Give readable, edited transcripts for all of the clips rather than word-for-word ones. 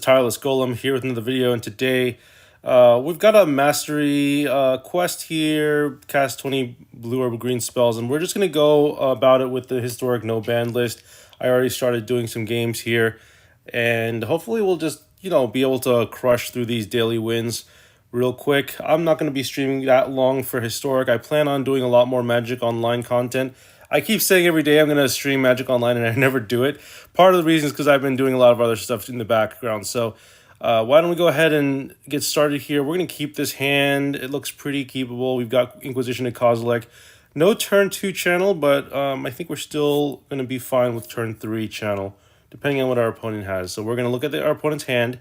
Tireless Golem here with another video, and today we've got a mastery quest here, cast 20 blue or green spells, and we're just going to go about it with the historic no ban list. I already started doing some games here, and hopefully we'll just, be able to crush through these daily wins real quick. I'm not going to be streaming that long for historic. I plan on doing a lot more Magic Online content. I keep saying every day I'm going to stream Magic Online, and I never do it. Part of the reason is because I've been doing a lot of other stuff in the background. So why don't we go ahead and get started here. We're going to keep this hand. It looks pretty keepable. We've got Inquisition and Kozilek. No turn 2 channel, but I think we're still going to be fine with turn 3 channel, depending on what our opponent has. So we're going to look at our opponent's hand.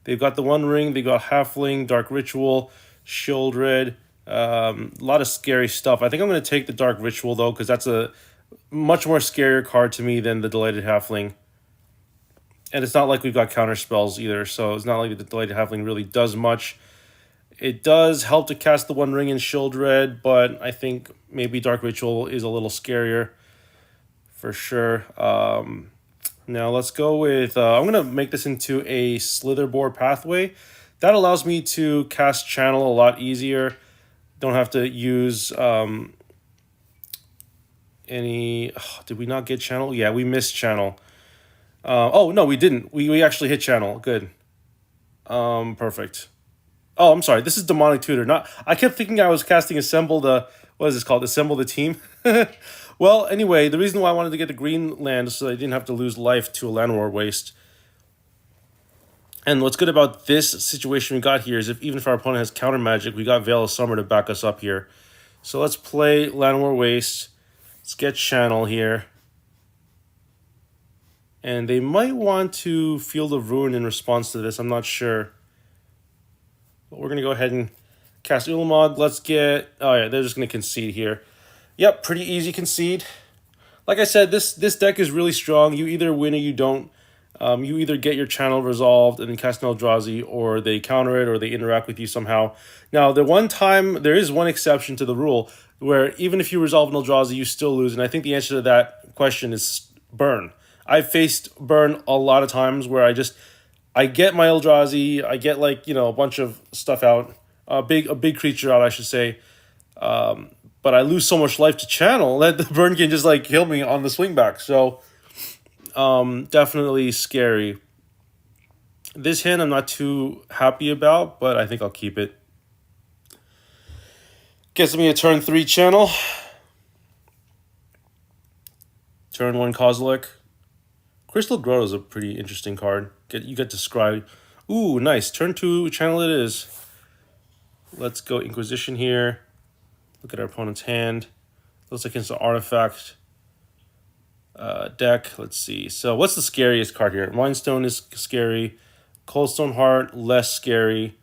They've got the One Ring. They've got Halfling, Dark Ritual, Shieldred. A lot of scary stuff. I think I'm going to take the Dark Ritual, though, because that's a much more scarier card to me than the Delighted Halfling. And it's not like we've got counter spells either, so it's not like the Delighted Halfling really does much. It does help to cast the One Ring in Shieldred, but I think maybe Dark Ritual is a little scarier for sure. Now let's go with, I'm going to make this into a Slitherboard pathway. That allows me to cast Channel a lot easier. Don't have to use any... Oh, did we not get Channel? Yeah, we missed Channel. Oh, no, we didn't. We actually hit Channel. Good. Perfect. Oh, I'm sorry. This is Demonic Tutor. I kept thinking I was casting Assemble the... What is this called? Assemble the Team? Well, anyway, the reason why I wanted to get the green land is so I didn't have to lose life to a Land War Waste. And what's good about this situation we got here is even if our opponent has counter magic, we got Veil of Summer to back us up here. So let's play Land War Waste. Let's get Channel here. And they might want to Field of Ruin in response to this. I'm not sure. But we're going to go ahead and cast Ulamog. Let's get... Oh, yeah, they're just going to concede here. Yep, pretty easy concede. Like I said, this deck is really strong. You either win or you don't. You either get your Channel resolved and then cast an Eldrazi, or they counter it, or they interact with you somehow. Now, there is one exception to the rule, where even if you resolve an Eldrazi, you still lose. And I think the answer to that question is burn. I've faced burn a lot of times where I get my Eldrazi, I get a bunch of stuff out, a big creature out, I should say, but I lose so much life to Channel that the burn can just kill me on the swing back. So definitely scary. This hand I'm not too happy about, but I think I'll keep it. Gets me a turn 3 Channel. Turn 1 Kozilek. Crystal Grotto is a pretty interesting card. You get to scry. Ooh, nice. Turn 2 Channel it is. Let's go Inquisition here. Look at our opponent's hand. Looks like it's an artifact deck. Let's see. So what's the scariest card here? Mindstone is scary. Coldstone Heart, less scary.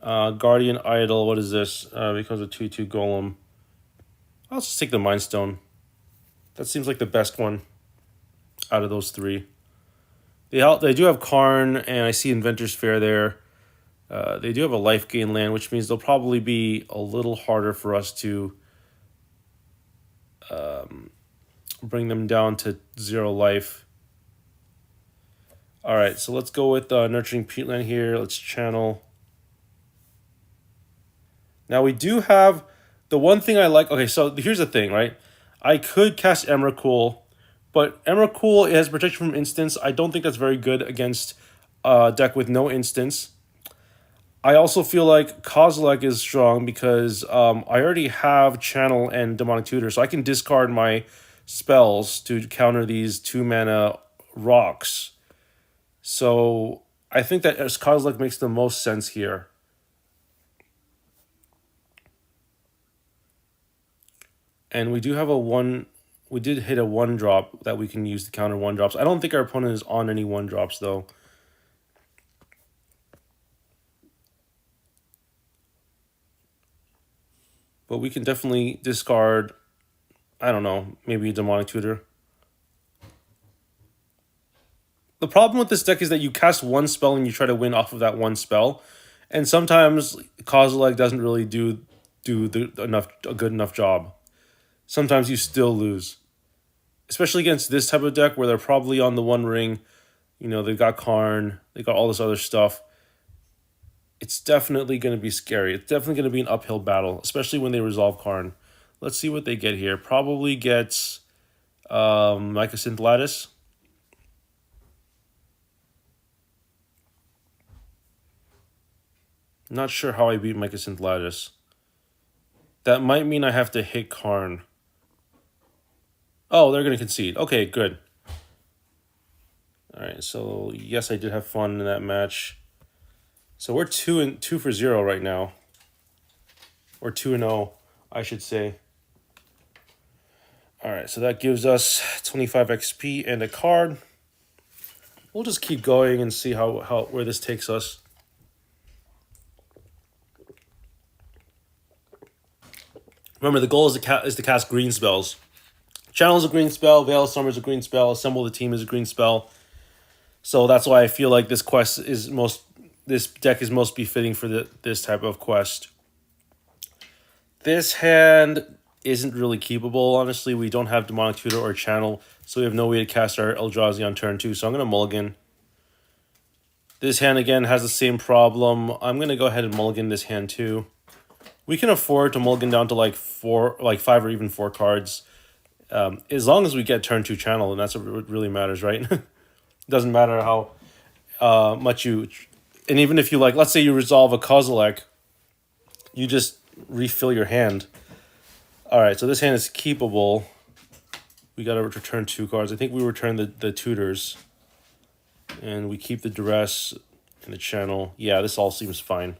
Guardian Idol, what is this? Becomes a 2/2 Golem. I'll just take the Mindstone. That seems like the best one out of those three. They do have Karn, and I see Inventor's Fair there. They do have a life gain land, which means they'll probably be a little harder for us to bring them down to 0 life. All right, so let's go with Nurturing Peatland here. Let's Channel. Now we do have the one thing I like. Okay, so here's the thing, right? I could cast Emrakul, but Emrakul has protection from instants. I don't think that's very good against a deck with no instants. I also feel like Kozilek is strong because I already have Channel and Demonic Tutor, so I can discard my spells to counter these 2-mana rocks. So I think that Kozilek makes the most sense here. And we do have we did hit a 1-drop that we can use to counter 1-drops. I don't think our opponent is on any 1-drops, though. But we can definitely discard, I don't know, maybe a Demonic Tutor. The problem with this deck is that you cast 1 spell and you try to win off of that 1 spell. And sometimes Kozilek doesn't really do a good enough job. Sometimes you still lose. Especially against this type of deck where they're probably on the One Ring. You know, they've got Karn, they got all this other stuff. It's definitely going to be scary. It's definitely going to be an uphill battle, especially when they resolve Karn. Let's see what they get here. Probably gets Mycosynth Lattice. Not sure how I beat Mycosynth Lattice. That might mean I have to hit Karn. Oh, they're going to concede. Okay, good. All right, so yes, I did have fun in that match. So we're 2 for 0 right now. Or 2-0, I should say. All right, so that gives us 25 XP and a card. We'll just keep going and see where this takes us. Remember, the goal is to cast green spells. Channel is a green spell, Veil of Summer is a green spell, Assemble the Team is a green spell. So that's why I feel like this deck is most befitting for this type of quest. This hand isn't really keepable, honestly. We don't have Demonic Tutor or Channel, so we have no way to cast our Eldrazi on turn 2, so I'm going to mulligan. This hand, again, has the same problem. I'm going to go ahead and mulligan this hand, too. We can afford to mulligan down to like 5 or even 4 cards. As long as we get turn 2 Channel, and that's what really matters, right? Doesn't matter how much you... And even if you, like, let's say you resolve a Kozilek, you just refill your hand. Alright, so this hand is keepable. We got to return 2 cards. I think we return the Tutors. And we keep the Duress and the Channel. Yeah, this all seems fine.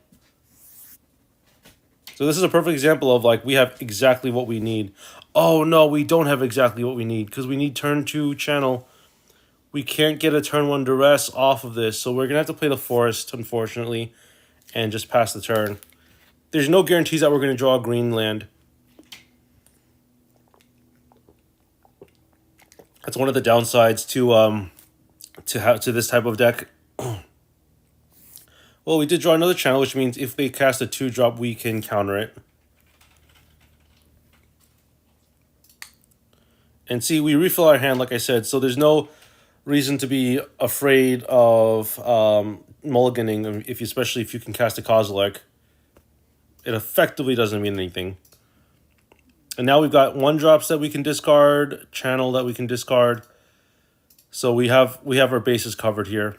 So this is a perfect example of, like, we have exactly what we need. Oh, no, we don't have exactly what we need, because we need turn 2 Channel. We can't get a turn 1 Duress off of this, so we're going to have to play the Forest, unfortunately, and just pass the turn. There's no guarantees that we're going to draw a green land. That's one of the downsides to this type of deck. Well, we did draw another Channel, which means if they cast a 2-drop, we can counter it. And see, we refill our hand, like I said, so there's no reason to be afraid of mulliganing, especially if you can cast a Kozilek. It effectively doesn't mean anything. And now we've got 1-drops that we can discard, Channel that we can discard. So we have our bases covered here.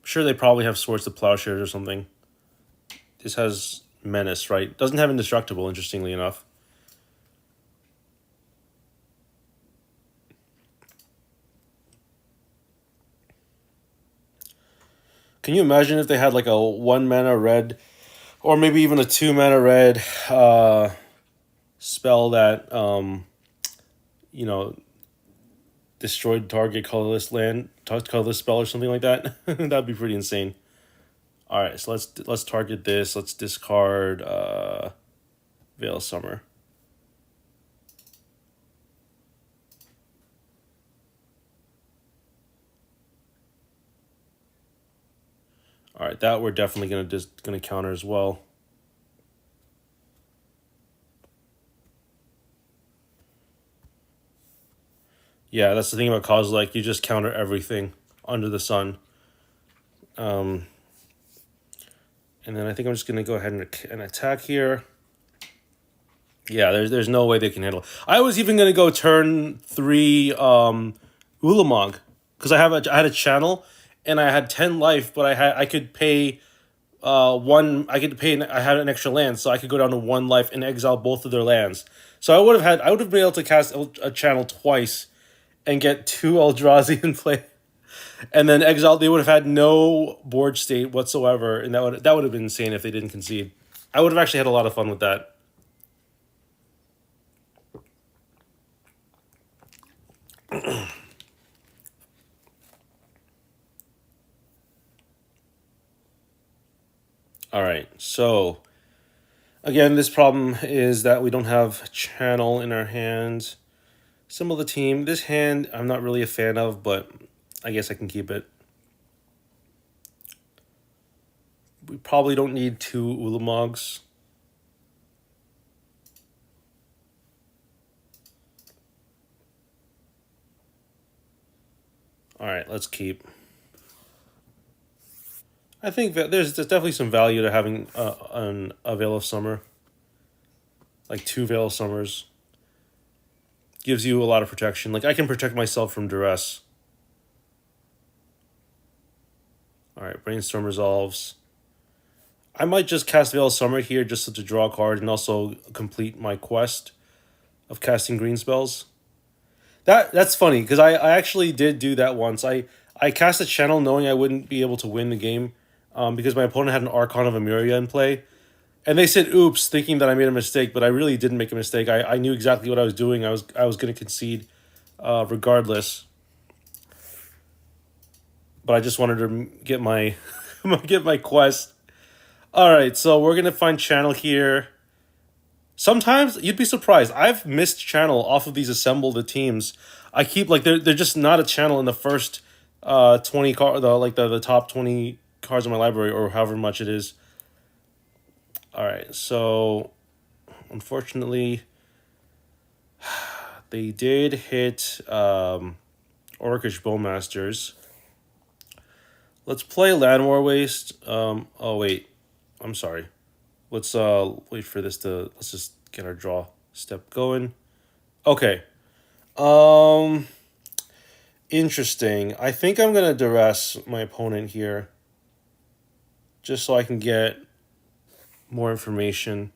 I'm sure they probably have Swords to Plowshares or something. This has Menace, right? Doesn't have Indestructible, interestingly enough. Can you imagine if they had like a 1-mana red, or maybe even a 2-mana red spell that, destroyed target colorless spell or something like that? That'd be pretty insane. All right, so let's target this. Let's discard Veil of Summer. All right, that we're definitely gonna counter as well. Yeah, that's the thing about Kozilek. You just counter everything under the sun. And then I think I'm just gonna go ahead and attack here. Yeah, there's no way they can handle it. I was even gonna go turn 3 Ulamog, because I had a Channel and I had 10 life, but I could pay I had an extra land, so I could go down to 1 life and exile both of their lands. So I would have been able to cast a Channel twice and get 2 Eldrazi in play, and then exile. They would have had no board state whatsoever, and that would have been insane if they didn't concede. I would have actually had a lot of fun with that. All right, so again, this problem is that we don't have Channel in our hands. Symbol of the Team. This hand I'm not really a fan of, but I guess I can keep it. We probably don't need 2 Ulamogs. All right, let's keep. I think that there's definitely some value to having a Veil of Summer. Like 2 Veil of Summers. Gives you a lot of protection. Like, I can protect myself from duress. Alright, Brainstorm resolves. I might just cast Veil of Summer here just to draw a card and also complete my quest of casting green spells. That's funny, because I actually did do that once. I cast a channel knowing I wouldn't be able to win the game because my opponent had an Archon of Emuria in play. And they said, oops, thinking that I made a mistake, but I really didn't make a mistake. I knew exactly what I was doing. I was going to concede regardless. But I just wanted to get my get my quest. All right, so we're going to find channel here. Sometimes you'd be surprised. I've missed channel off of these assembled teams. I keep like they're just not a channel in the first 20 card the top 20 cards in my library or however much it is. All right, so unfortunately they did hit Orcish Bowmasters. Let's play Land War Waste. Oh wait, I'm sorry. Let's wait for this to. Let's just get our draw step going. Okay. Interesting. I think I'm gonna duress my opponent here, just so I can get more information.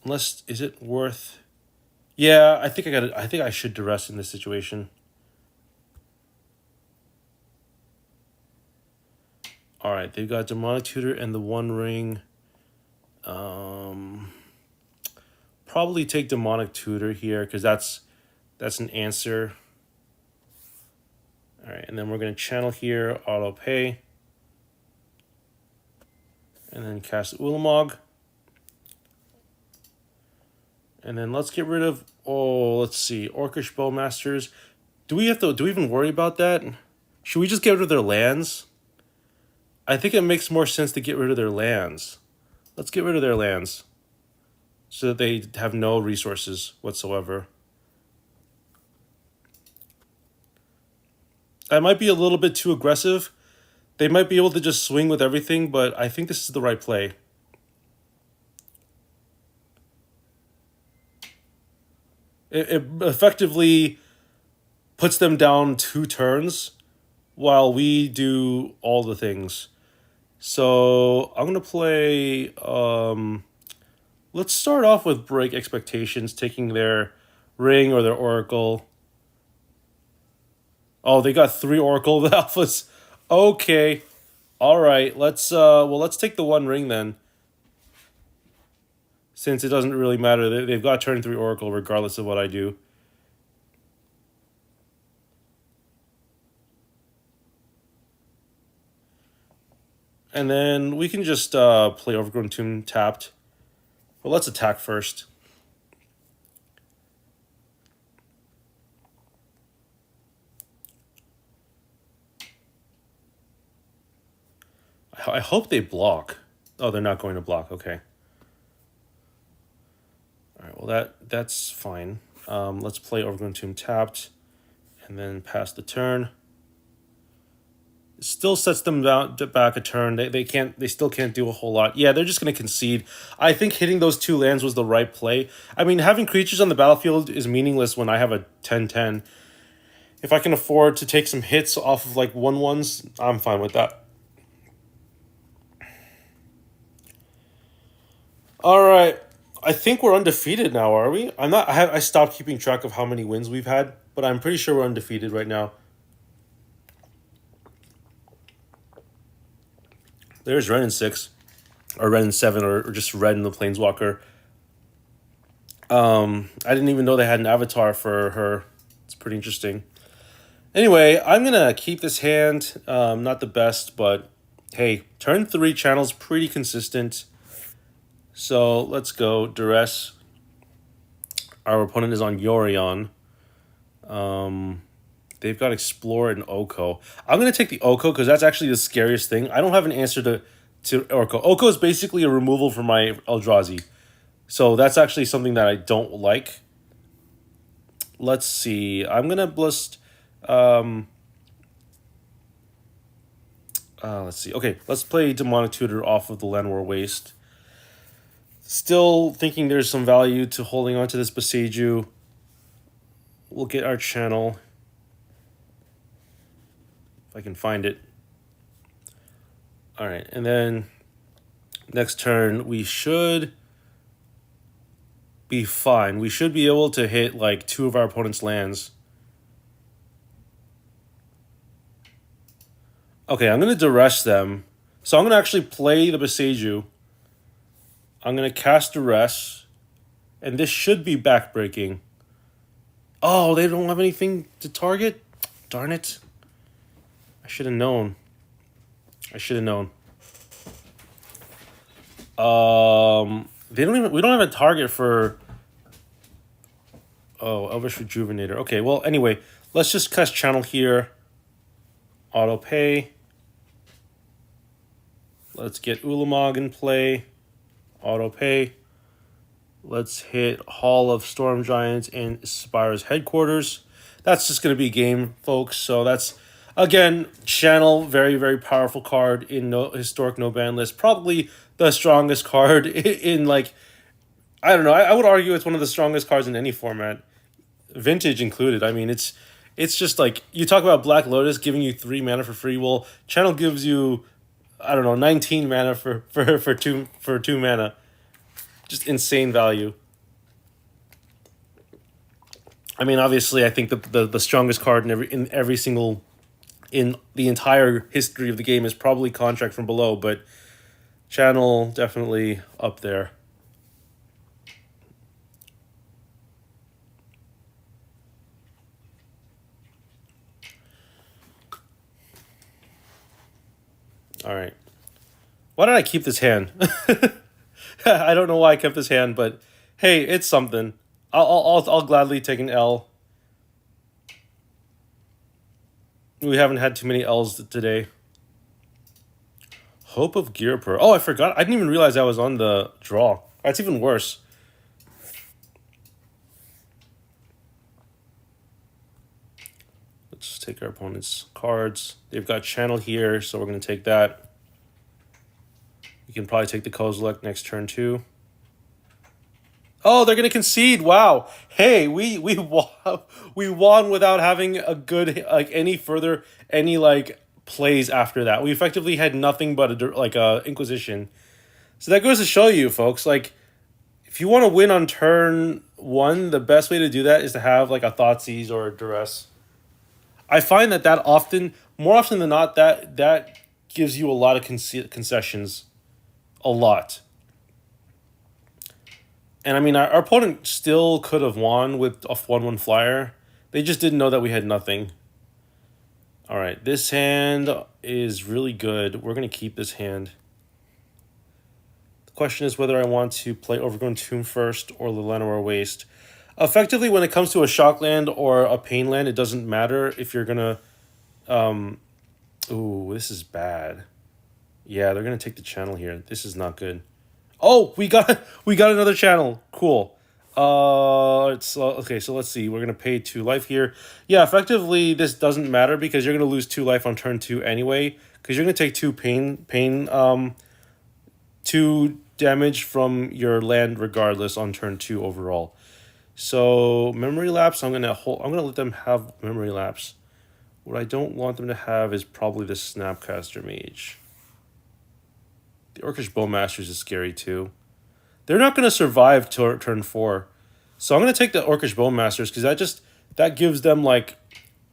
Unless, is it worth? Yeah, I think I think I should duress in this situation. All right, they've got Demonic Tutor and the One Ring. Probably take Demonic Tutor here because that's an answer. All right, and then we're going to channel here, auto pay. And then cast Ulamog. And then let's get rid of, let's see, Orcish Bowmasters. Do we even worry about that? Should we just get rid of their lands? I think it makes more sense to get rid of their lands. Let's get rid of their lands so that they have no resources whatsoever. I might be a little bit too aggressive. They might be able to just swing with everything, but I think this is the right play. It effectively puts them down 2 turns while we do all the things. So I'm going to play... let's start off with Break Expectations, taking their Ring or their Oracle. Oh, they got 3 Oracle Alphas. Okay. All right. Let's take the One Ring then. Since it doesn't really matter. They've got turn 3 Oracle regardless of what I do. And then we can just play Overgrown Tomb tapped. Well, let's attack first. I hope they block. Oh, they're not going to block. Okay. All right, well, that's fine. Let's play Overgrown Tomb tapped and then pass the turn. It still sets them down back a turn. They still can't do a whole lot. Yeah, they're just going to concede. I think hitting those 2 lands was the right play. I mean, having creatures on the battlefield is meaningless when I have a 10/10. If I can afford to take some hits off of like 1/1s, I'm fine with that. All right. I think we're undefeated now, are we? I stopped keeping track of how many wins we've had, but I'm pretty sure we're undefeated right now. There's Ren in 6, or Ren in 7, or just Red in the Planeswalker. I didn't even know they had an avatar for her. It's pretty interesting. Anyway, I'm going to keep this hand. Not the best, but hey, turn 3 channel's pretty consistent. So let's go. Duress. Our opponent is on Yorion. They've got Explore and Oko. I'm going to take the Oko because that's actually the scariest thing. I don't have an answer to Oko. Oko is basically a removal for my Eldrazi. So that's actually something that I don't like. Let's see. I'm going to just Let's see. Okay, let's play Demonic Tutor off of the Llanowar Waste. Still thinking there's some value to holding on to this Boseiju. We'll get our channel. If I can find it. Alright, and then next turn we should be fine. We should be able to hit like 2 of our opponent's lands. Okay, I'm going to duress them. So I'm going to actually play the Boseiju. I'm going to cast Duress. And this should be backbreaking. Oh, they don't have anything to target? Darn it. I should have known. I should have known. We don't have a target for... Oh, Elvish Rejuvenator. Okay, well, anyway, let's just cast Channel here. Auto pay. Let's get Ulamog in play. Auto pay. Let's hit Hall of Storm Giants and Spyro's Headquarters. That's just going to be game, folks. So that's, again, Channel, very, very powerful card in historic no ban list. Probably the strongest card in like, I don't know. I would argue it's one of the strongest cards in any format, vintage included. I mean, it's just like, you talk about Black Lotus giving you 3 mana for free. Well, Channel gives you, I don't know, 19 mana for two mana. Just insane value. I mean, obviously, I think the strongest card in the entire history of the game is probably Contract from Below, but Channel definitely up there. All right. Why did I keep this hand? I don't know why I kept this hand, but hey, it's something. I'll gladly take an L. We haven't had too many L's today. Hope of Gearper. Oh, I forgot. I didn't even realize I was on the draw. That's even worse. Let's just take our opponent's cards. They've got Channel here, so we're going to take that. You can probably take the Kozilek next turn too. Oh, they're gonna concede! Wow. Hey, we won without having a good any plays after that. We effectively had nothing but a Inquisition. So that goes to show you, folks. Like, if you want to win on turn 1, the best way to do that is to have like a Thoughtseize or a Duress. I find that more often than not, that gives you a lot of concessions. A lot. And I mean, our opponent still could have won with a 1/1 flyer. They just didn't know that we had nothing. All right, this hand is really good. We're going to keep this hand. The question is whether I want to play Overgrown Tomb first or the Llanowar Waste. Effectively, when it comes to a shock land or a pain land, it doesn't matter if you're going to... Ooh, this is bad. Yeah, they're gonna take the Channel here. This is not good. Oh, we got another Channel. Cool. Okay. So let's see. We're gonna pay 2 life here. Yeah, effectively this doesn't matter because you're gonna lose 2 life on turn 2 anyway. Because you're gonna take 2 damage from your land regardless on turn 2 overall. So Memory Lapse. I'm gonna let them have Memory Lapse. What I don't want them to have is probably the Snapcaster Mage. The Orcish Bowmasters is scary too. They're not going to survive turn 4. So I'm going to take the Orcish Bowmasters because that gives them like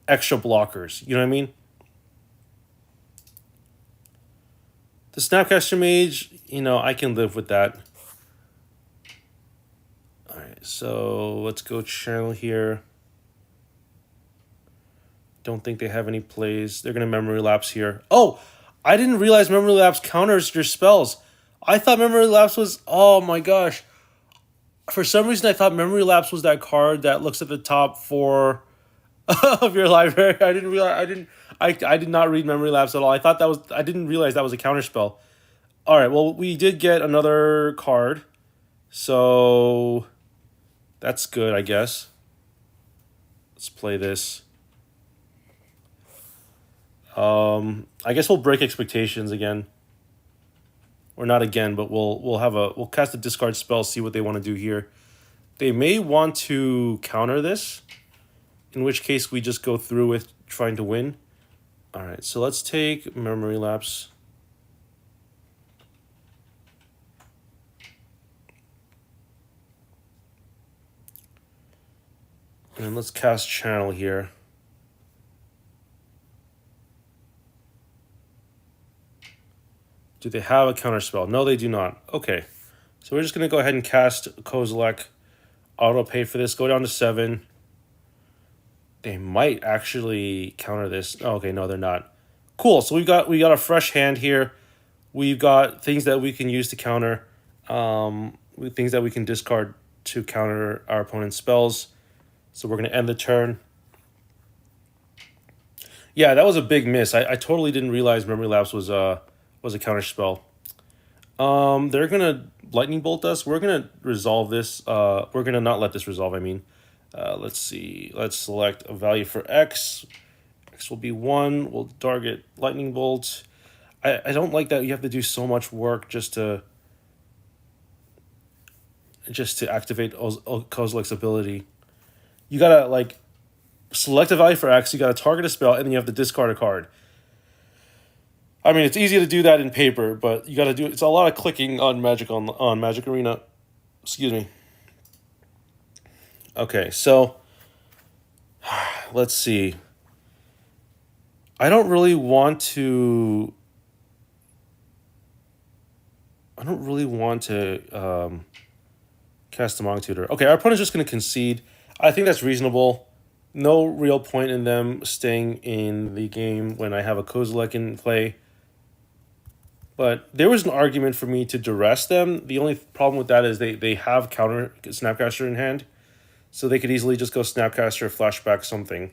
extra blockers. You know what I mean? The Snapcaster Mage, I can live with that. Alright, so let's go Channel here. Don't think they have any plays. They're going to Memory Lapse here. Oh! I didn't realize Memory Lapse counters your spells. I thought Memory Lapse was... Oh my gosh. For some reason, I thought Memory Lapse was that card that looks at the top 4 of your library. I didn't realize... I did not read Memory Lapse at all. I didn't realize that was a counter spell. Alright, well, we did get another card. So... That's good, I guess. Let's play this. I guess we'll break expectations again. Or not again, but we'll cast a discard spell, see what they want to do here. They may want to counter this, in which case we just go through with trying to win. All right, so let's take Memory Lapse. And let's cast Channel here. Do they have a counter spell? No, they do not. Okay, so we're just going to go ahead and cast Kozilek. Auto pay for this. Go down to 7. They might actually counter this. Oh, okay, no, they're not. Cool. So we got a fresh hand here. We've got things that we can use to counter. Things that we can discard to counter our opponent's spells. So we're gonna end the turn. Yeah, that was a big miss. I totally didn't realize Memory Lapse was a counter spell. They're gonna lightning bolt us. We're gonna resolve this. We're gonna not let this resolve. I mean, let's see. Let's select a value for X. X will be 1. We'll target lightning bolt. I don't like that you have to do so much work just to activate Kozilek's ability. You gotta like select a value for X. You gotta target a spell, and then you have to discard a card. I mean, it's easy to do that in paper, but you got to do it. It's a lot of clicking on Magic Arena. Excuse me. Okay, so let's see. I don't really want to cast a Monk Tutor. Okay, our opponent's just going to concede. I think that's reasonable. No real point in them staying in the game when I have a Kozilek in play. But there was an argument for me to duress them. The only problem with that is they have counter Snapcaster in hand. So they could easily just go Snapcaster, flashback something.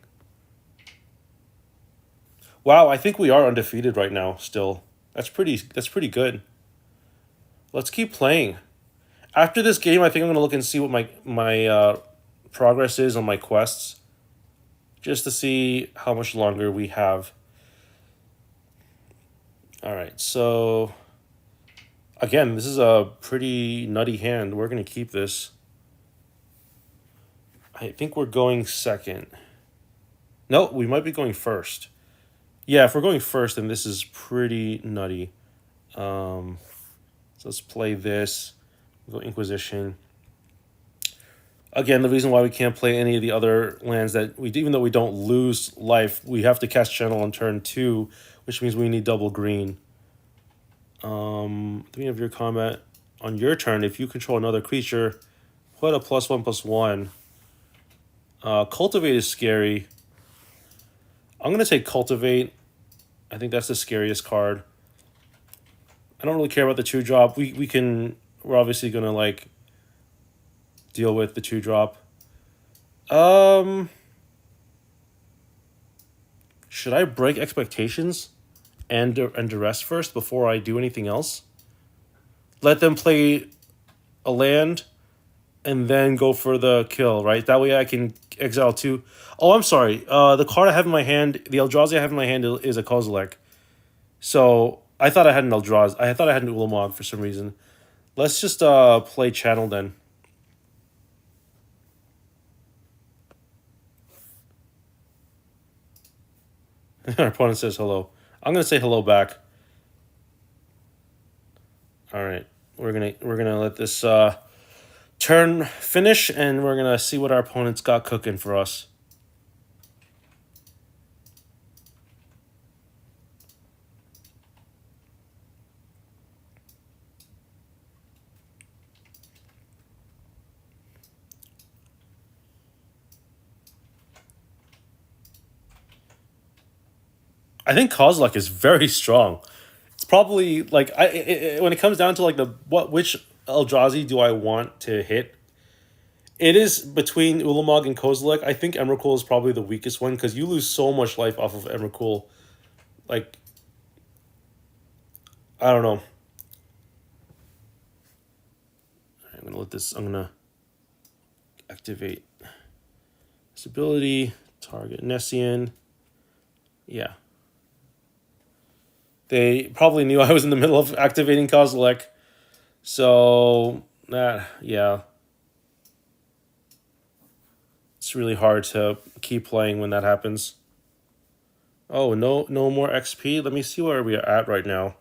Wow, I think we are undefeated right now still. That's pretty good. Let's keep playing. After this game, I think I'm going to look and see what my progress is on my quests. Just to see how much longer we have. All right, so again, this is a pretty nutty hand. We're going to keep this. I think we're going second. No, we might be going first. Yeah, if we're going first, then this is pretty nutty. So let's play this. We'll go Inquisition. Again, the reason why we can't play any of the other lands that even though we don't lose life, we have to cast Channel on turn 2, which means we need double green. Beginning of your combat, on your turn, if you control another creature, put a +1/+1. Cultivate is scary. I'm gonna say Cultivate. I think that's the scariest card. I don't really care about the 2-drop. We're obviously gonna like deal with the 2-drop. Should I break expectations and duress first before I do anything else? Let them play a land and then go for the kill, right? That way I can exile 2. Oh, I'm sorry. The card I have in my hand, the Eldrazi I have in my hand is a Kozilek. So I thought I had an Eldrazi. I thought I had an Ulamog for some reason. Let's just play Channel then. Our opponent says hello. I'm gonna say hello back. All right, we're gonna let this turn finish, and we're gonna see what our opponent's got cooking for us. I think Kozilek is very strong. It's probably like when it comes down to like which Eldrazi do I want to hit? It is between Ulamog and Kozilek. I think Emrakul is probably the weakest one because you lose so much life off of Emrakul. Like, I don't know. I'm gonna let this. I'm gonna activate this ability. Target Nessian. Yeah. They probably knew I was in the middle of activating Kozilek. So, yeah. It's really hard to keep playing when that happens. Oh, no more XP. Let me see where we are at right now.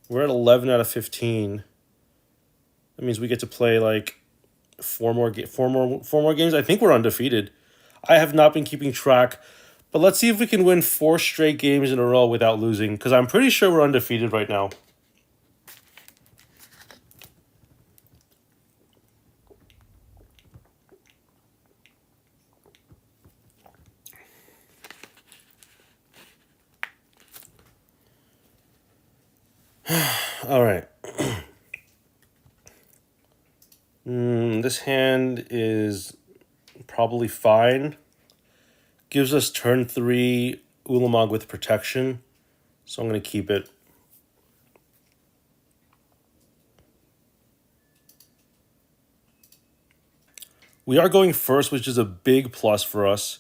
We're at 11 out of 15. That means we get to play like four more games. I think we're undefeated. I have not been keeping track, but let's see if we can win 4 straight games in a row without losing, because I'm pretty sure we're undefeated right now. All right. This hand is probably fine. Gives us turn 3 Ulamog with protection, so I'm going to keep it. We are going first, which is a big plus for us.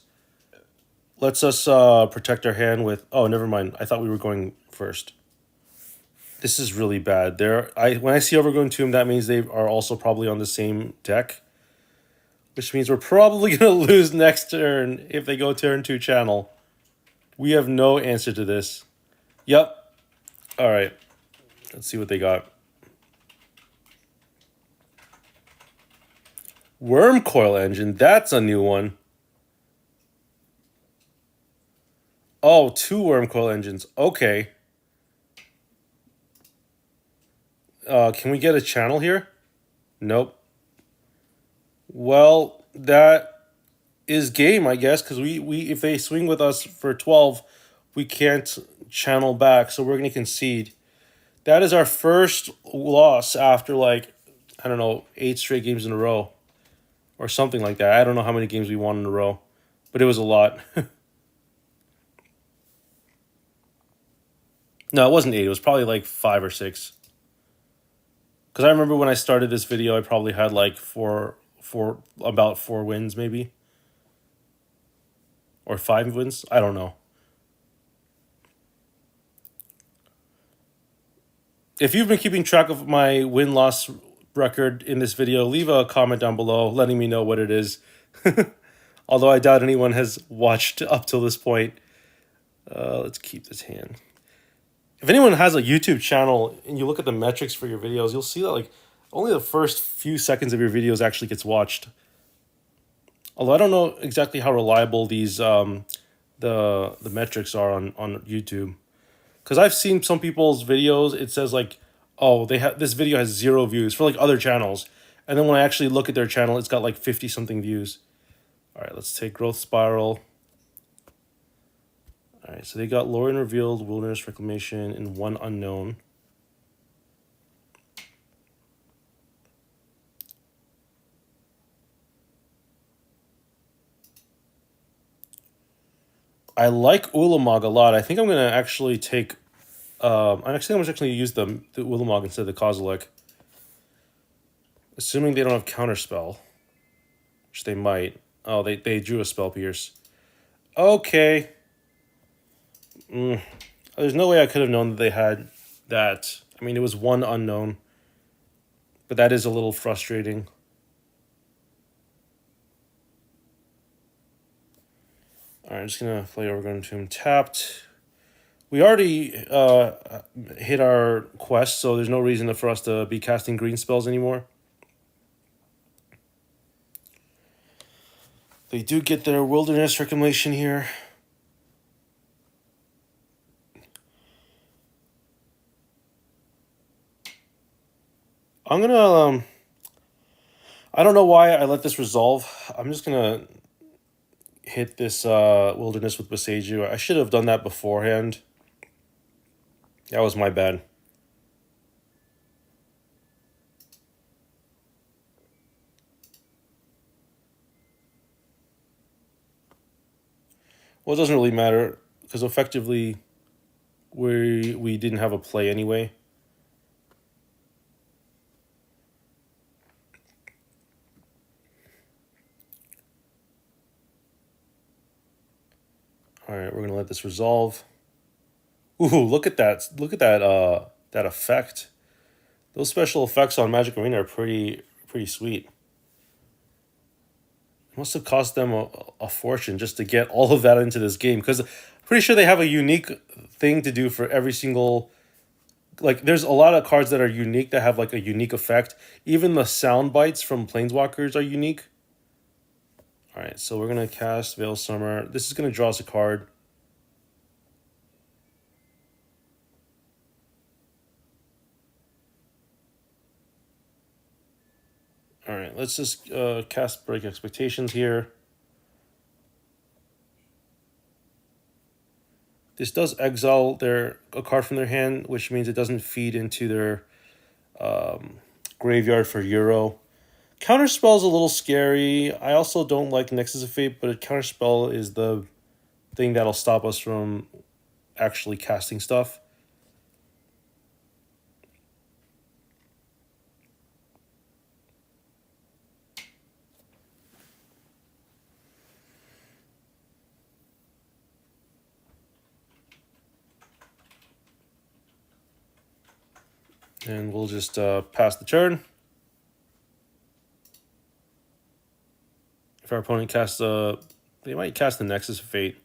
Lets us protect our hand with... Oh, never mind. I thought we were going first. This is really bad. When I see Overgrown Tomb, that means they are also probably on the same deck. Which means we're probably going to lose next turn if they go turn 2 channel. We have no answer to this. Yep. All right. Let's see what they got. Worm Coil Engine. That's a new one. Oh, 2 Worm Coil Engines. Okay. Can we get a channel here? Nope. Well, that is game, I guess, because we if they swing with us for 12, we can't channel back, so we're going to concede. That is our first loss after, like, I don't know, 8 straight games in a row. Or something like that. I don't know how many games we won in a row. But it was a lot. No, it wasn't 8. It was probably like 5 or 6. Because I remember when I started this video, I probably had like about 4 wins maybe. Or 5 wins. I don't know. If you've been keeping track of my win-loss record in this video, leave a comment down below letting me know what it is. Although I doubt anyone has watched up till this point. Let's keep this hand. If anyone has a YouTube channel and you look at the metrics for your videos, you'll see that like only the first few seconds of your videos actually gets watched. Although I don't know exactly how reliable these the metrics are on YouTube. Because I've seen some people's videos, it says like, oh, this video has 0 views for like other channels. And then when I actually look at their channel, it's got like 50 something views. All right, let's take Growth Spiral. All right, so they got Lore and Revealed, Wilderness Reclamation, and 1 Unknown. I like Ulamog a lot. I think I'm going to actually take... I'm actually going to use the Ulamog instead of the Kozilek. Assuming they don't have Counterspell. Which they might. Oh, they drew a Spell Pierce. Okay. There's no way I could have known that they had that. I mean, it was 1 Unknown. But that is a little frustrating. Alright, I'm just going to play Overgrown Tomb tapped. We already hit our quest, so there's no reason for us to be casting green spells anymore. They do get their Wilderness Reclamation here. I'm going to... I don't know why I let this resolve. I'm just going to hit this Wilderness with Boseiju. I should have done that beforehand. That was my bad. Well, it doesn't really matter, because effectively we didn't have a play anyway. All right, we're going to let this resolve. Ooh, look at that! Look at that! That effect. Those special effects on Magic Arena are pretty sweet. It must have cost them a fortune just to get all of that into this game because pretty sure they have a unique thing to do for every single. Like, there's a lot of cards that are unique that have like a unique effect. Even the sound bites from Planeswalkers are unique. All right, so we're gonna cast Veil Summer. This is gonna draw us a card. All right, let's just cast Break Expectations here. This does exile a card from their hand, which means it doesn't feed into their graveyard for Euro. Counterspell is a little scary. I also don't like Nexus of Fate, but a Counterspell is the thing that'll stop us from actually casting stuff. And we'll just pass the turn. If our opponent casts they might cast the Nexus of Fate.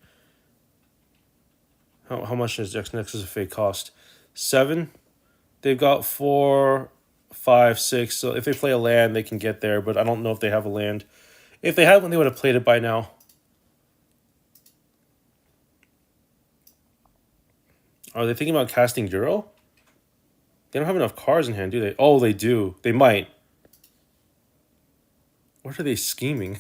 How much does Nexus of Fate cost? 7. They've got 4, 5, 6. So if they play a land, they can get there. But I don't know if they have a land. If they had one, they would have played it by now. Are they thinking about casting Euro? They don't have enough cards in hand, do they? Oh, they do. They might. What are they scheming?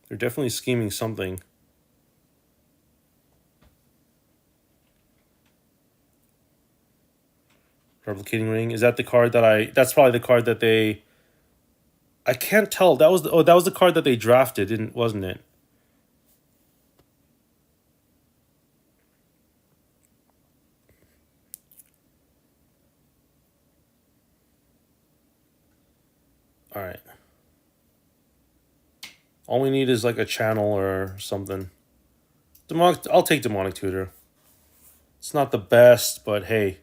They're definitely scheming something. Replicating Ring. Is that the card that that's probably the card that they... I can't tell. That was that was the card that they drafted, wasn't it? All right. All we need is like a channel or something. I'll take Demonic Tutor. It's not the best, but hey,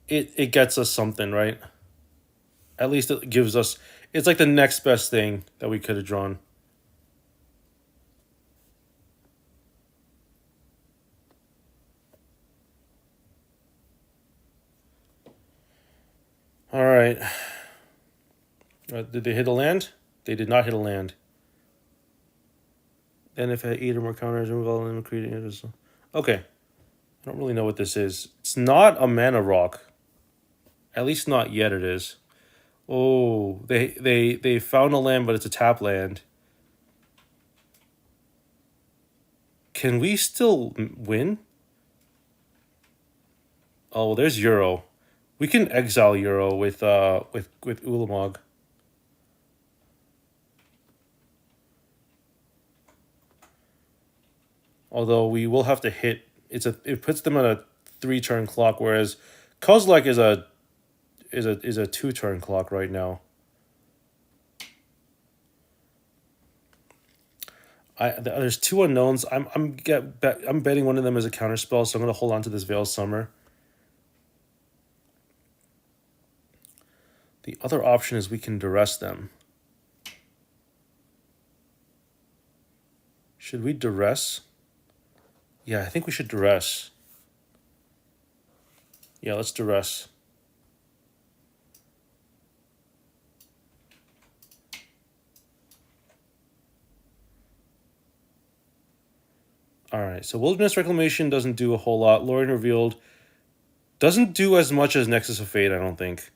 it gets us something, right? At least it gives us. It's like the next best thing that we could have drawn. All right. Did they hit a land? They did not hit a land. And if I had 8 or more counters, remove all of them, creating it. Okay. I don't really know what this is. It's not a mana rock. At least not yet it is. Oh, they found a land, but it's a tap land. Can we still win? Oh, well, there's Euro. We can exile Euro with Ulamog. Although we will have to hit. It puts them on a 3-turn clock, whereas Kozilek is a 2-turn clock right now. There's 2 unknowns. I'm betting one of them is a counterspell, so I'm gonna hold on to this Veil Summer. The other option is we can duress them. Should we duress? Yeah, I think we should duress. Yeah, let's duress. All right, so Wilderness Reclamation doesn't do a whole lot. Lorien Revealed doesn't do as much as Nexus of Fate, I don't think.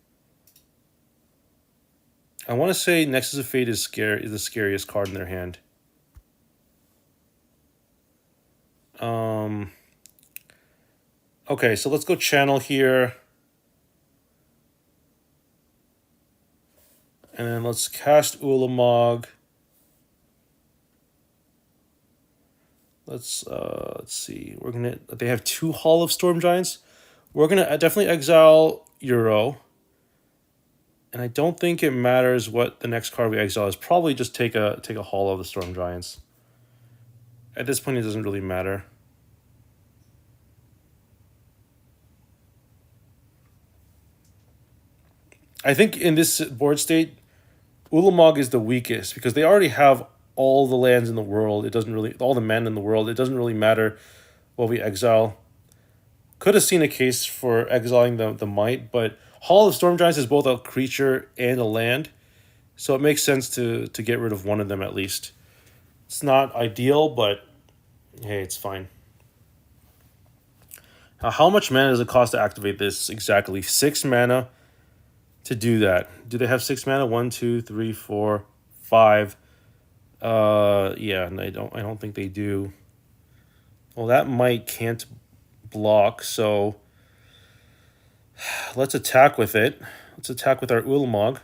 I want to say Nexus of Fate is the scariest card in their hand. Okay, so let's go channel here. And then let's cast Ulamog. Let's see. They have 2 Hall of Storm Giants. We're gonna definitely exile Euro. And I don't think it matters what the next card we exile is. Probably just take a Hall of the Storm Giants. At this point, it doesn't really matter. I think in this board state, Ulamog is the weakest because they already have all the lands in the world. It doesn't really, all the mana in the world. It doesn't really matter what we exile. Could have seen a case for exiling the Might, but Hall of Storm Giants is both a creature and a land, so it makes sense to get rid of one of them at least. It's not ideal, but hey, it's fine. How much mana does it cost to activate this exactly? 6 mana to do that. Do they have 6 mana? 1, 2, 3, 4, 5. Yeah, and I don't think they do. Well, that Might can't block, so let's attack with it. Let's attack with our Ulamog.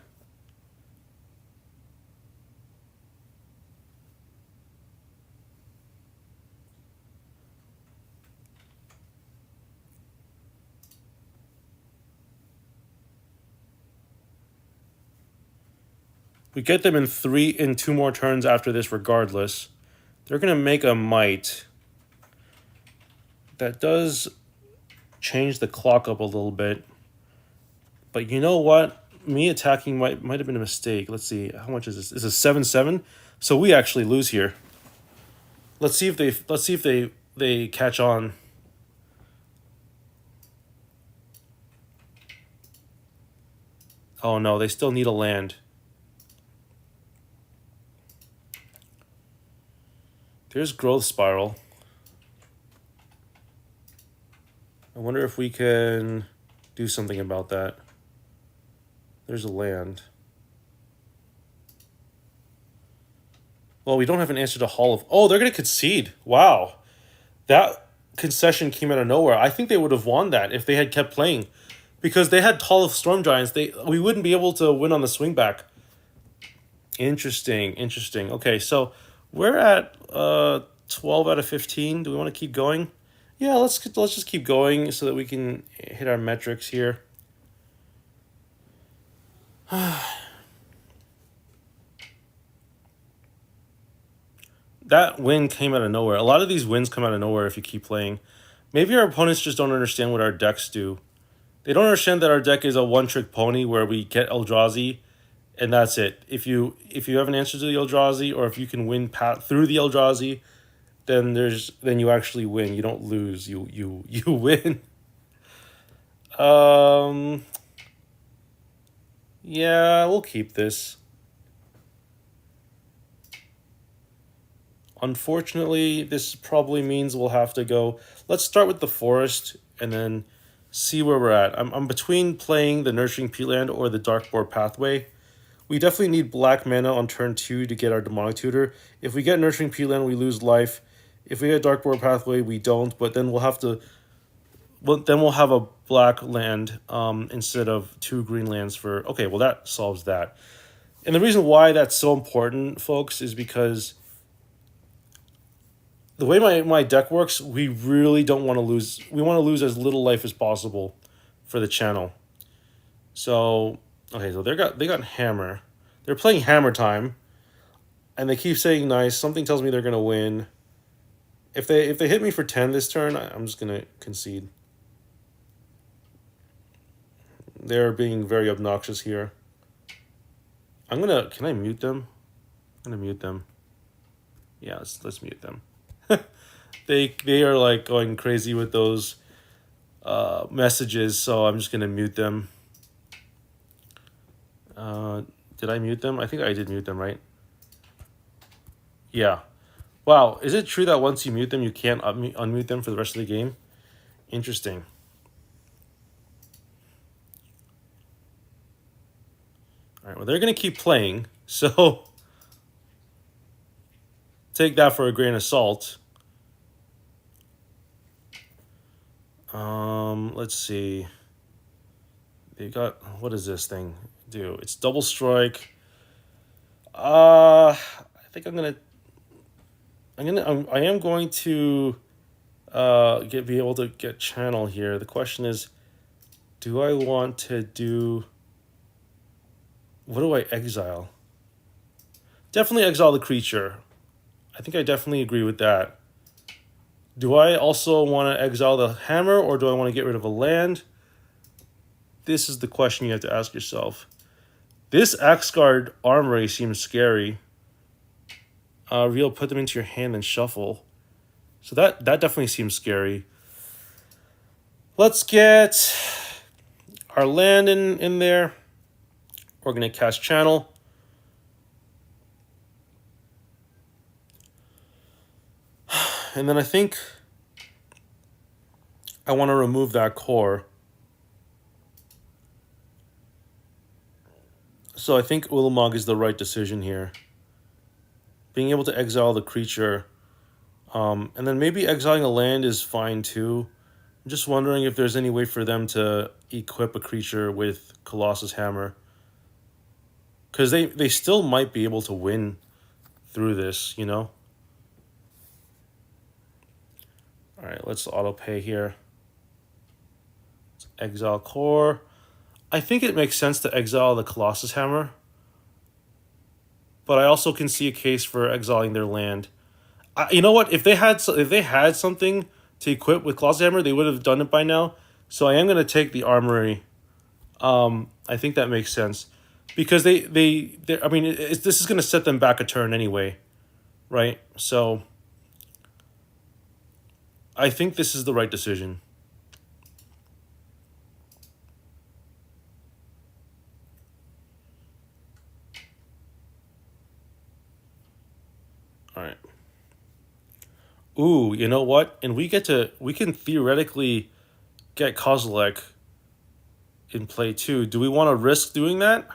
We get them in 2 more turns after this regardless. They're going to make a Might. That does change the clock up a little bit. But you know what? Me attacking might have been a mistake. Let's see. How much is this? This is 7-7. So we actually lose here. Let's see if they catch on. Oh no, they still need a land. There's Growth Spiral. I wonder if we can do something about that. There's a land. Well, we don't have an answer to Hall of... Oh, they're going to concede. Wow. That concession came out of nowhere. I think they would have won that if they had kept playing. Because they had Hall of Storm Giants. We wouldn't be able to win on the swing back. Interesting. Okay, so we're at 12 out of 15. Do we want to keep going? Yeah, let's just keep going so that we can hit our metrics here. That win came out of nowhere. A lot of these wins come out of nowhere if you keep playing. Maybe our opponents just don't understand what our decks do. They don't understand that our deck is a one-trick pony where we get Eldrazi, and that's it. If you have an answer to the Eldrazi, or if you can win through the Eldrazi, then you actually win. You don't lose. You win. Yeah, we'll keep this. Unfortunately, this probably means we'll have to go. Let's start with the forest and then see where we're at. I'm between playing the Nurturing Peatland or the Darkboard Pathway. We definitely need black mana on turn 2 to get our Demonic Tutor. If we get Nurturing Peatland, we lose life. If we get Darkboard Pathway, we don't. But then we'll have to. Well, then we'll have a black land instead of 2 green lands for. Okay, well that solves that. And the reason why that's so important, folks, is because the way my deck works, we really don't want to lose. We want to lose as little life as possible for the channel. So, okay, so they got Hammer. They're playing Hammer Time, and they keep saying nice. Something tells me they're gonna win. If they hit me for 10 this turn, I'm just gonna concede. They're being very obnoxious here. Can I mute them? I'm gonna mute them. Yeah, let's mute them. They are like going crazy with those messages, so I'm just gonna mute them. Did I mute them? I think I did mute them, right? Yeah. Wow, is it true that once you mute them, you can't unmute them for the rest of the game? Interesting. All right, well, they're gonna keep playing, so take that for a grain of salt. Let's see. They got, what does this thing do? It's double strike. I think I am going to be able to get channel here. The question is, do I want to do, what do I exile? Definitely exile the creature. I think I definitely agree with that. Do I also want to exile the hammer, or do I want to get rid of a land? This is the question you have to ask yourself. This Axguard Armory seems scary. Real, put them into your hand and shuffle. So that definitely seems scary. Let's get our land in there. We're going to cast Channel. And then I think I want to remove that core. So I think Ulamog is the right decision here. Being able to exile the creature. And then maybe exiling a land is fine too. I'm just wondering if there's any way for them to equip a creature with Colossus Hammer. Because they still might be able to win through this, you know? Alright, let's auto pay here. Let's exile core. I think it makes sense to exile the Colossus Hammer. But I also can see a case for exiling their land. You know what? If they had something to equip with Colossus Hammer, they would have done it by now. So I am going to take the Armory. I think that makes sense. Because I mean, this is going to set them back a turn anyway. Right? So I think this is the right decision. All right. Ooh, you know what? And we can theoretically get Kozilek in play too. Do we want to risk doing that?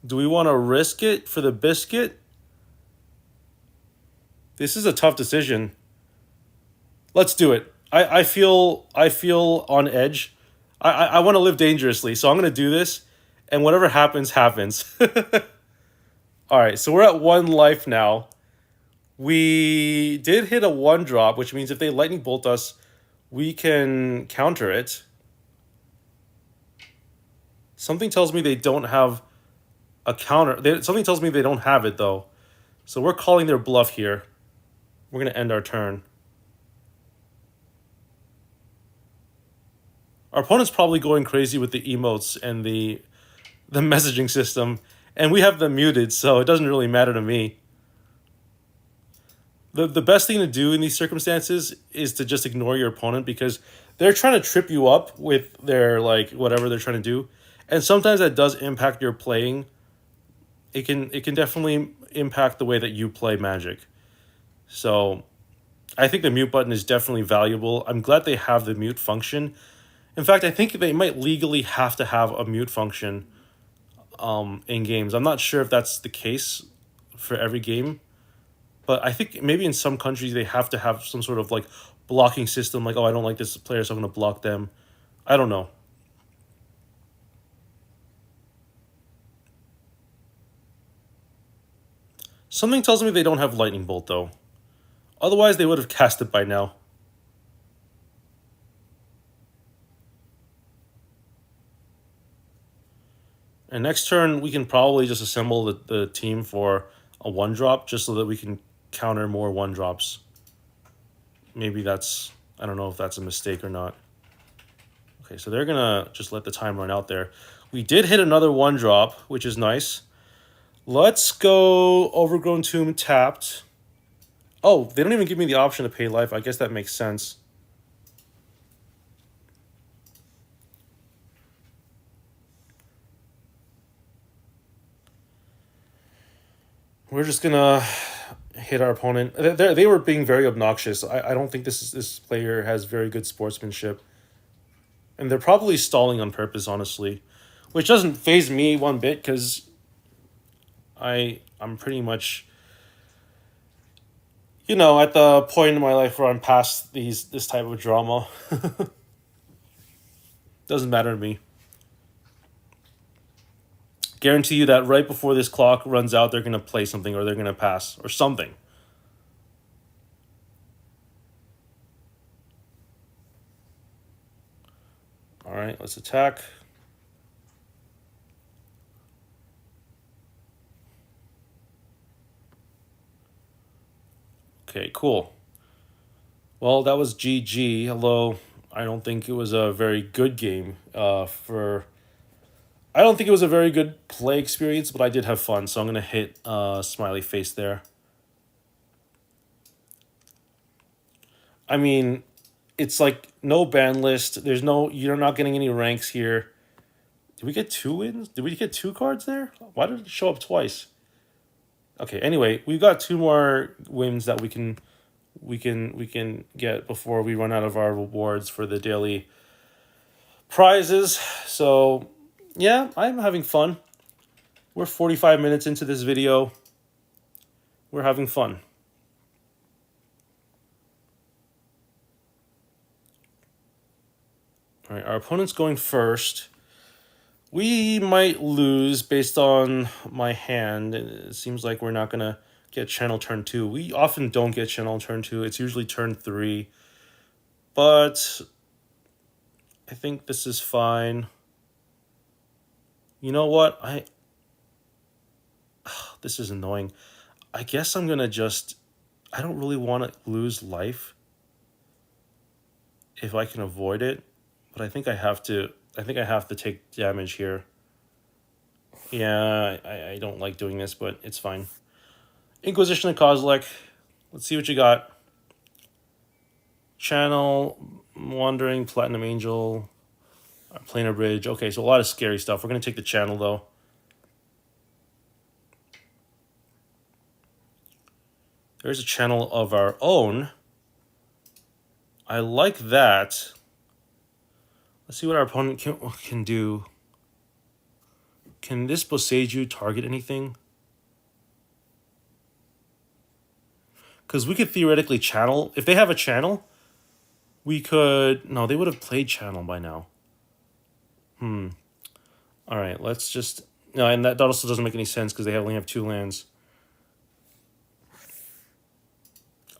Do we want to risk it for the biscuit? This is a tough decision. Let's do it. I feel on edge. I want to live dangerously, so I'm gonna do this, and whatever happens, happens. All right, so we're at 1 life now. We did hit a 1-drop, which means if they lightning bolt us, we can counter it. Something tells me they don't have a counter. Something tells me they don't have it, though. So we're calling their bluff here. We're going to end our turn. Our opponent's probably going crazy with the emotes and the messaging system. And we have them muted, so it doesn't really matter to me. The best thing to do in these circumstances is to just ignore your opponent, because they're trying to trip you up with their, like, whatever they're trying to do. And sometimes that does impact your playing. It can definitely impact the way that you play Magic. So I think the mute button is definitely valuable. I'm glad they have the mute function. In fact, I think they might legally have to have a mute function in games. I'm not sure if that's the case for every game. But I think maybe in some countries they have to have some sort of like blocking system. Like, oh, I don't like this player, so I'm going to block them. I don't know. Something tells me they don't have Lightning Bolt, though. Otherwise, they would have cast it by now. And next turn, we can probably just assemble the team for a 1-drop, just so that we can counter more 1-drops. Maybe that's... I don't know if that's a mistake or not. Okay, so they're going to just let the time run out there. We did hit another 1-drop, which is nice. Let's go Overgrown Tomb tapped. Oh, they don't even give me the option to pay life. I guess that makes sense. We're just gonna hit our opponent. They were being very obnoxious. I don't think this player has very good sportsmanship. And they're probably stalling on purpose, honestly. Which doesn't faze me one bit, because I'm pretty much, you know, at the point in my life where I'm past this type of drama. Doesn't matter to me. Guarantee you that right before this clock runs out, they're going to play something, or they're going to pass, or something. All right, let's attack. Okay, cool. Well, that was GG. Although I don't think it was a very good game. I don't think it was a very good play experience, but I did have fun. So I'm gonna hit smiley face there. I mean, it's like no ban list. There's no. You're not getting any ranks here. Did we get two wins? Did we get two cards there? Why did it show up twice? Okay. Anyway, we've got two more wins that we can get before we run out of our rewards for the daily prizes. So yeah, I'm having fun. We're 45 minutes into this video. We're having fun. All right, our opponent's going first. We might lose based on my hand. It seems like we're not going to get channel turn 2. We often don't get channel turn 2. It's usually turn 3. But I think this is fine. You know what? This is annoying. I guess I'm going to just... I don't really want to lose life if I can avoid it. But I think I have to... I think I have to take damage here. Yeah, I don't like doing this, but it's fine. Inquisition of Kozilek. Let's see what you got. Channel, Wandering, Platinum Angel, Planar Bridge. Okay, so a lot of scary stuff. We're going to take the channel, though. There's a channel of our own. I like that. Let's see what our opponent can do. Can this Boseiju target anything? Because we could theoretically channel. If they have a channel, we could... No, they would have played channel by now. All right, let's just... No, and that also doesn't make any sense because they only have 2 lands.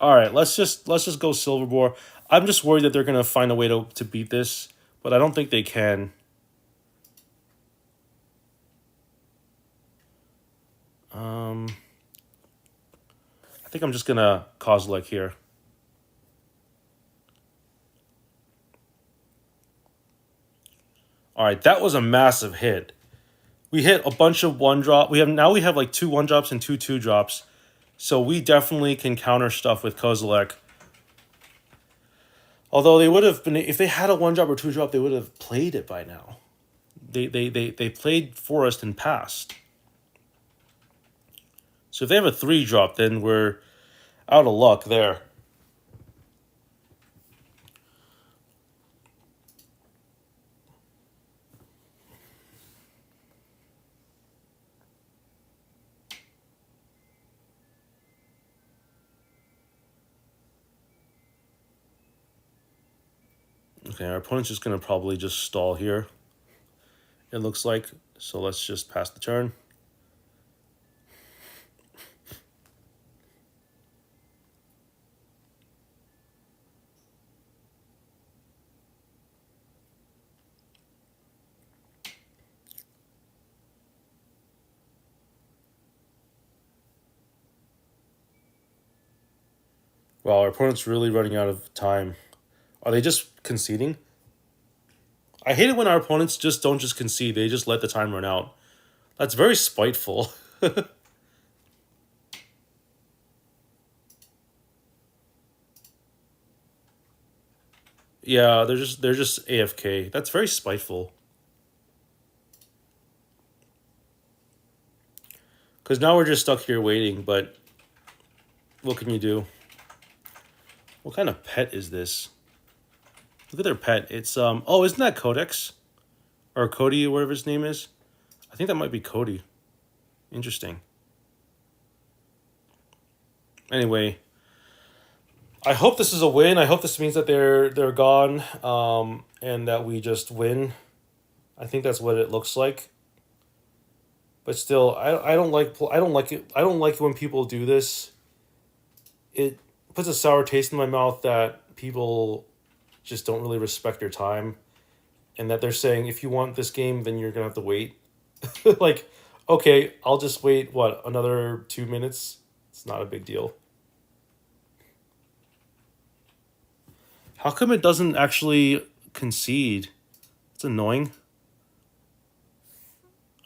All right, let's just go Silverboar. I'm just worried that they're going to find a way to beat this, but I don't think they can. I think I'm just going to Kozilek here. All right, that was a massive hit. We hit a bunch of 1-drop. We have like 2 1-drops and 2 2-drops. So we definitely can counter stuff with Kozilek. Although they would have been, if they had a 1-drop or 2-drop, they would have played it by now. They played Forest and passed. So if they have a 3-drop, then we're out of luck there. Okay, our opponent's just going to probably just stall here. It looks like. So let's just pass the turn. Wow, our opponent's really running out of time. Are they just conceding? I hate it when our opponents don't just concede. They just let the time run out. That's very spiteful. Yeah, they're just AFK. That's very spiteful. Because now we're just stuck here waiting, but what can you do? What kind of pet is this? Look at their pet. It's, oh, isn't that Codex? Or Cody, or whatever his name is? I think that might be Cody. Interesting. Anyway, I hope this is a win. I hope this means that they're gone, and that we just win. I think that's what it looks like. But still, I don't like it. I don't like it when people do this. It puts a sour taste in my mouth that people just don't really respect their time, and that they're saying if you want this game, then you're gonna have to wait. Like, okay, I'll just wait. What, another 2 minutes? It's not a big deal. How come it doesn't actually concede? It's annoying.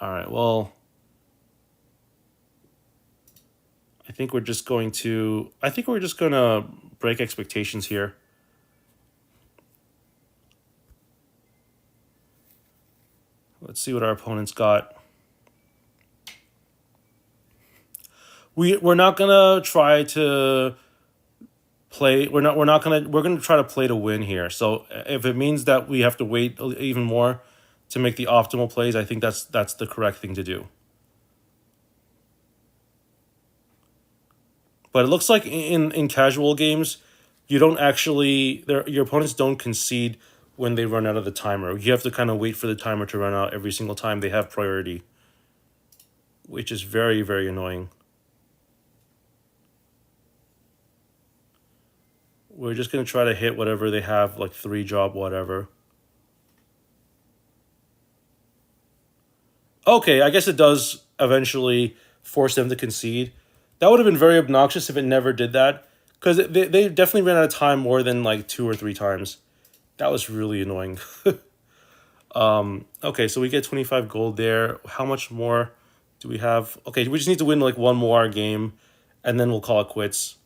All right, well, I think we're just going to break expectations here. Let's see what our opponent's got. We're not gonna try to play. We're gonna try to play to win here. So if it means that we have to wait even more to make the optimal plays, I think that's the correct thing to do. But it looks like in casual games, you don't actually your opponents don't concede when they run out of the timer. You have to kind of wait for the timer to run out every single time they have priority, which is very, very annoying. We're just going to try to hit whatever they have, like 3-drop, whatever. Okay, I guess it does eventually force them to concede. That would have been very obnoxious if it never did that. Because they definitely ran out of time more than like 2 or 3 times. That was really annoying. Okay, so we get 25 gold there. How much more do we have? Okay, we just need to win like one more game. And then we'll call it quits.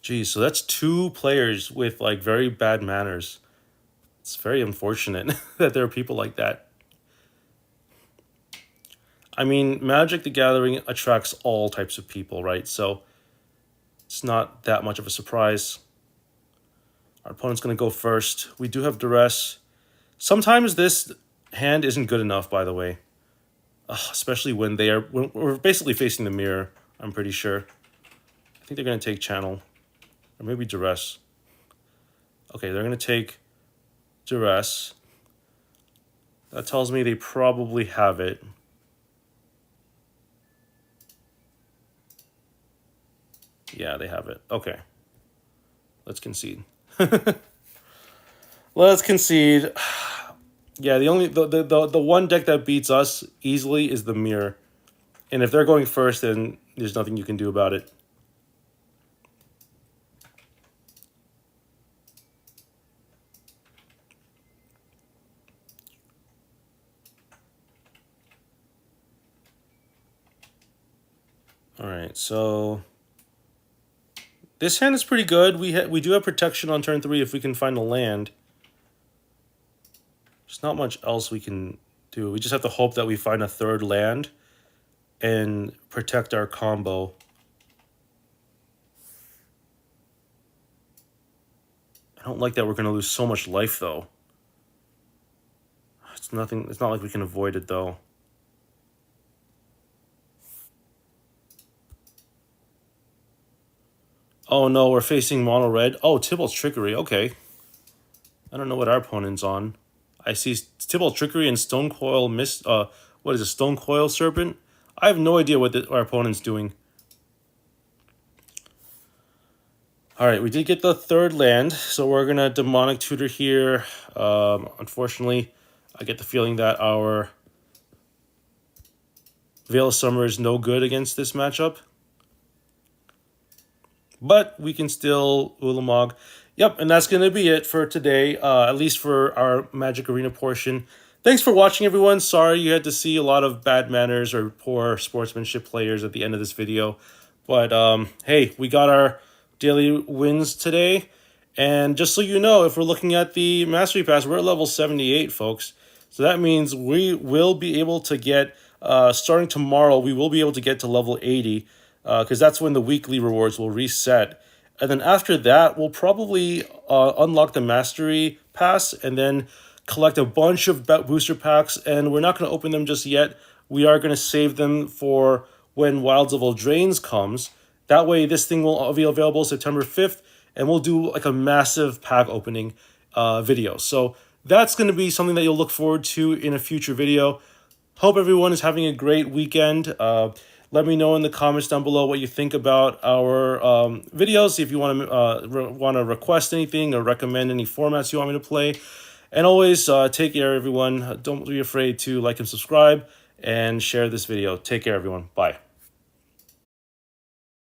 Geez, so that's 2 players with like very bad manners. It's very unfortunate that there are people like that. I mean, Magic the Gathering attracts all types of people, right? So it's not that much of a surprise. Our opponent's going to go first. We do have duress. Sometimes this hand isn't good enough, by the way. Especially when we're basically facing the mirror, I'm pretty sure. I think they're going to take channel. Or maybe duress. Okay, they're going to take duress. That tells me they probably have it. Yeah, they have it. Okay. Let's concede. Let's concede. Yeah, the one deck that beats us easily is the mirror. And if they're going first, then there's nothing you can do about it. All right, so this hand is pretty good. We do have protection on turn 3 if we can find a land. There's not much else we can do. We just have to hope that we find a 3rd land and protect our combo. I don't like that we're going to lose so much life, though. It's not like we can avoid it, though. Oh no, we're facing mono red. Oh, Tybalt's Trickery. Okay. I don't know what our opponent's on. I see Tybalt's Trickery and Stone Coil Mist. What is it? Stone Coil Serpent? I have no idea what our opponent's doing. All right, we did get the 3rd land, so we're gonna Demonic Tutor here. Unfortunately, I get the feeling that our Veil of Summer is no good against this matchup. But we can still Ulamog. Yep, and that's going to be it for today, at least for our Magic Arena portion. Thanks for watching, everyone. Sorry you had to see a lot of bad manners or poor sportsmanship players at the end of this video. But, hey, we got our daily wins today. And just so you know, if we're looking at the Mastery Pass, we're at level 78, folks. So that means we will be able to get, starting tomorrow, we will be able to get to level 80. Because that's when the weekly rewards will reset. And then after that, we'll probably unlock the Mastery Pass and then collect a bunch of booster packs. And we're not going to open them just yet. We are going to save them for when Wilds of Eldrazi comes. That way, this thing will be available September 5th. And we'll do like a massive pack opening video. So that's going to be something that you'll look forward to in a future video. Hope everyone is having a great weekend. Let me know in the comments down below what you think about our videos. If you want to request anything or recommend any formats you want me to play. And always take care, everyone. Don't be afraid to like and subscribe. and share this video. Take care, everyone. Bye.